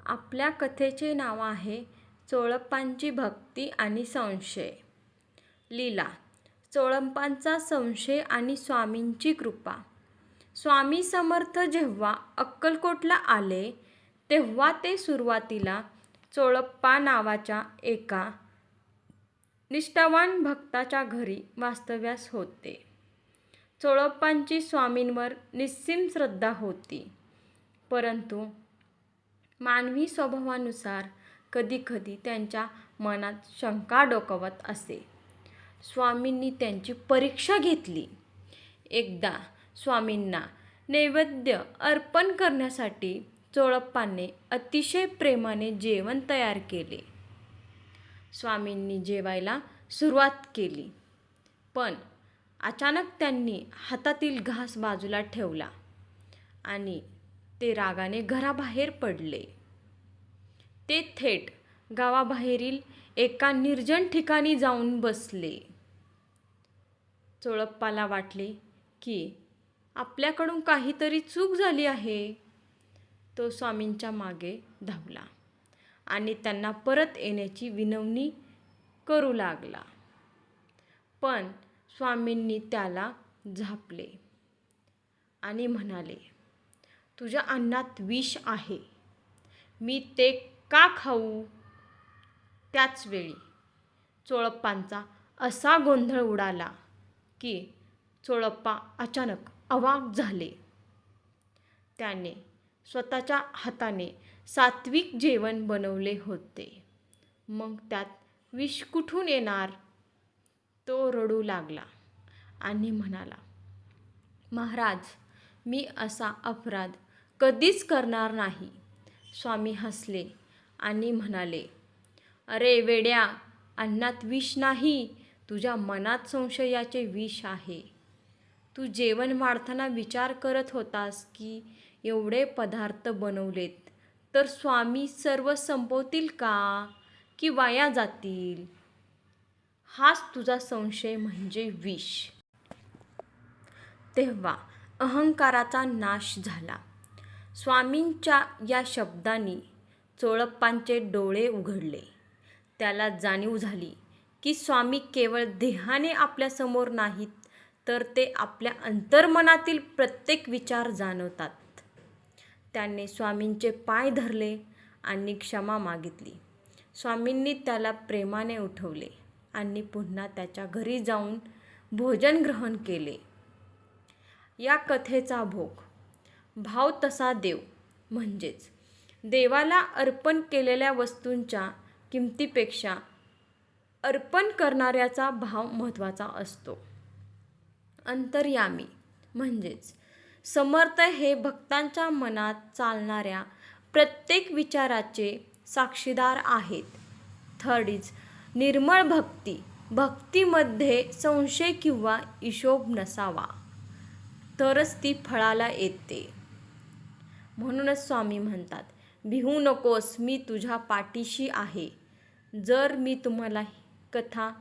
आपल्या कथेचे नाव आहे चोळप्पांची भक्ती आणि संशय. लीला. चोळप्पांचा संशय आणि स्वामींची कृपा. स्वामी समर्थ जेव्हा अक्कलकोटला आले तेव्हा ते सुरुवातीला चोळप्पा नावाच्या एका निष्ठावान भक्ताच्या घरी वास्तव्यास होते. चोळप्पांची स्वामींवर निस्सीम श्रद्धा होती, परंतु मानवी स्वभावानुसार कधीकधी त्यांच्या मनात शंका डोकावत असे. स्वामींनी त्यांची परीक्षा घेतली. एकदा स्वामींना नैवेद्य अर्पण करण्यासाठी चोळप्पाने अतिशय प्रेमाने जेवण तयार केले. स्वामींनी जेवायला सुरुवात केली, पण अचानक त्यांनी हातातील घास बाजूला ठेवला आणि ते रागाने घराबाहेर पडले. ते थेट गावाबाहेरील एका निर्जन ठिकाणी जाऊन बसले. चोळप्पाला वाटले की आपल्याकडून काहीतरी चूक झाली आहे. तो स्वामींच्या मागे धावला आणि त्यांना परत येण्याची विनवणी करू लागला, पण स्वामींनी त्याला झापले आणि म्हणाले, तुझ्या अन्नात विष आहे, मी ते का खाऊ? त्याच वेळी चोळप्पांचा असा गोंधळ उडाला की चोळप्पा अचानक अवाक झाले. त्याने स्वतःच्या हाताने सात्विक जेवण बनवले होते, मग त्यात विष कुठून येणार? तो रडू लागला आणि म्हणाला, महाराज, मी असा अपराध कधीच करणार नाही. स्वामी हसले आणि म्हणाले, अरे वेड्या, अन्नात विष नाही, तुझ्या मनात संशयाचे विष आहे. तू जेवण वाढताना विचार करत होतास की एवढे पदार्थ बनवलेत तर स्वामी सर्व संपवतील का, की वाया जातील? हाच तुझा संशय म्हणजे विष. तेव्हा अहंकाराचा नाश झाला. स्वामींच्या या शब्दांनी चोळप्पांचे डोळे उघडले. त्याला जाणीव झाली की स्वामी केवळ देहाने आपल्यासमोर नाहीत, तर ते आपल्या अंतर्मनातील प्रत्येक विचार जाणवतात. त्याने स्वामींचे पाय धरले आणि क्षमा मागितली. स्वामींनी त्याला प्रेमाने उठवले आणि पुन्हा त्याच्या घरी जाऊन भोजन ग्रहण केले. या कथेचा भोग, भाव तसा देव, म्हणजेच देवाला अर्पण केलेल्या वस्तूंच्या किमतीपेक्षा अर्पण करणाऱ्याचा भाव महत्त्वाचा असतो. अंतर्यामी म्हणजेच समर्थ हे भक्तांच्या मनात चालणाऱ्या प्रत्येक विचाराचे साक्षीदार आहेत. थर्ड इज निर्मळ भक्ती. भक्तीमध्ये संशय किंवा हिशोब नसावा, तरच ती फळाला येते. म्हणूनच स्वामी म्हणतात, भिवू नकोस, मी तुझ्या पाठीशी आहे. जर मी तुम्हाला कथा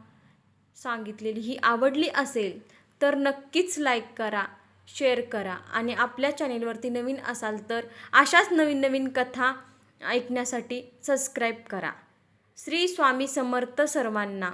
सांगितलेली ही आवडली असेल तर नक्कीच लाईक करा, शेअर करा आणि आपल्या चॅनेलवरती नवीन असाल तर अशाच नवीन नवीन कथा ऐकण्यासाठी सबस्क्राईब करा. श्री स्वामी समर्थ सर्वांना.